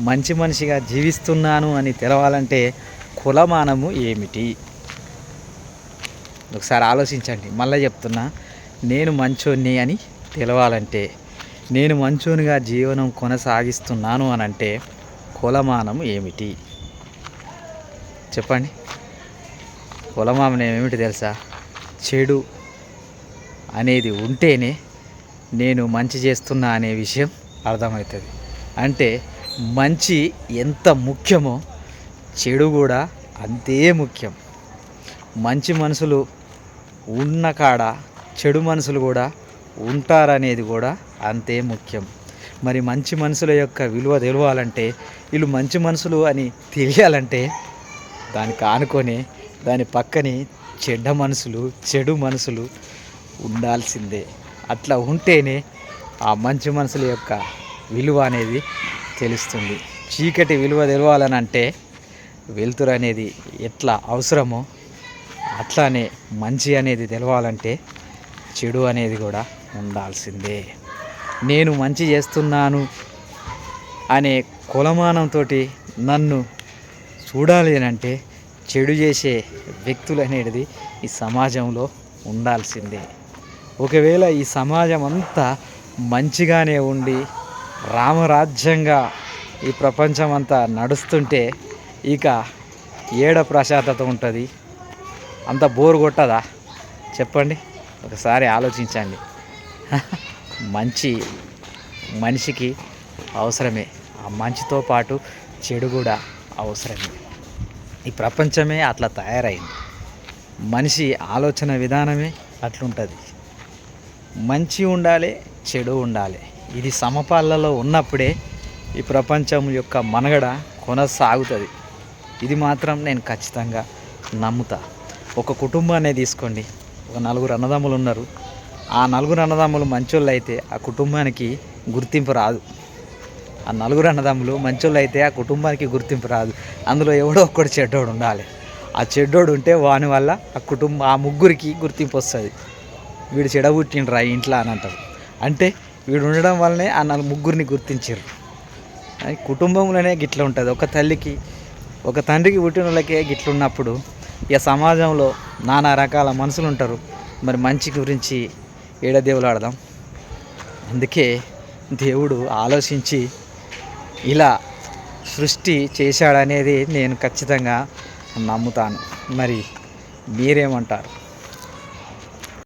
మంచి మనిషిగా జీవిస్తున్నాను అని తెలవాలంటే కులమానము ఏమిటి? ఒకసారి ఆలోచించండి. మళ్ళీ చెప్తున్నా, నేను మంచోన్ని అని తెలవాలంటే, నేను మంచోనిగా జీవనం కొనసాగిస్తున్నాను అని అంటే కులమానం ఏమిటి చెప్పండి? కులమానం ఏమిటి తెలుసా? చెడు అనేది ఉంటేనే నేను మంచి చేస్తున్నా అనే విషయం అర్థమవుతుంది. అంటే మంచి ఎంత ముఖ్యమో చెడు కూడా అంతే ముఖ్యం. మంచి మనుషులు ఉన్న కాడ చెడు మనుషులు కూడా ఉంటారనేది కూడా అంతే ముఖ్యం. మరి మంచి మనుషుల యొక్క విలువ తెలవాలంటే, వీళ్ళు మంచి మనుషులు అని తెలియాలంటే దానికి ఆనుకొని దాని పక్కనే చెడు మనసులు ఉండాల్సిందే. అట్లా ఉంటేనే ఆ మంచి మనుషుల యొక్క విలువ అనేది తెలుస్తుంది. చీకటి విలువ తెలవాలని అంటే వెలుతురు అనేది ఎట్లా అవసరమో అట్లానే మంచి అనేది తెలవాలంటే చెడు అనేది కూడా ఉండాల్సిందే. నేను మంచి చేస్తున్నాను అనే కులమానంతో నన్ను చూడాలి అంటే చెడు చేసే వ్యక్తులు అనేది ఈ సమాజంలో ఉండాల్సిందే. ఒకవేళ ఈ సమాజం అంతా మంచిగానే ఉండి రామరాజ్యంగా ఈ ప్రపంచం అంతా నడుస్తుంటే ఇక ఏడ ప్రశాంతత ఉంటుంది? అంత బోరు కొట్టదా చెప్పండి? ఒకసారి ఆలోచించండి. మనిషికి అవసరమే. ఆ మంచితో పాటు చెడు కూడా అవసరమే. ఈ ప్రపంచమే అట్లా తయారైంది. మనిషి ఆలోచన విధానమే అట్లుంటుంది. మంచి ఉండాలి, చెడు ఉండాలి. ఇది సమపాలలో ఉన్నప్పుడే ఈ ప్రపంచం యొక్క మనుగడ కొనసాగుతుంది. ఇది మాత్రం నేను ఖచ్చితంగా నమ్ముతా. ఒక కుటుంబాన్ని తీసుకోండి. ఒక 4 అన్నదమ్ములు ఉన్నారు. ఆ 4 అన్నదమ్ములు మంచోళ్ళు అయితే ఆ కుటుంబానికి గుర్తింపు రాదు. ఆ 4 అన్నదమ్ములు మంచోళ్ళు అయితే ఆ కుటుంబానికి గుర్తింపు రాదు. అందులో ఎవడో ఒక్కడు చెడ్డోడు ఉండాలి. ఆ చెడ్డోడు ఉంటే వాని వల్ల ఆ ముగ్గురికి గుర్తింపు వస్తుంది. వీడు చెడబుట్టిండ్రా ఇంట్లో అని అంటారు. అంటే వీడు ఉండడం వల్లనే ఆ ముగ్గురిని గుర్తించారు. కుటుంబంలోనే గిట్ల ఉంటుంది. ఒక తండ్రికి పుట్టిన వాళ్ళకే గిట్లున్నప్పుడు ఇక సమాజంలో నానా రకాల మనుషులు ఉంటారు. మరి మంచి గురించి దేవులాడదాం. అందుకే దేవుడు ఆలోచించి ఇలా సృష్టి చేశాడనేది నేను ఖచ్చితంగా నమ్ముతాను. మరి మీరేమంటారు?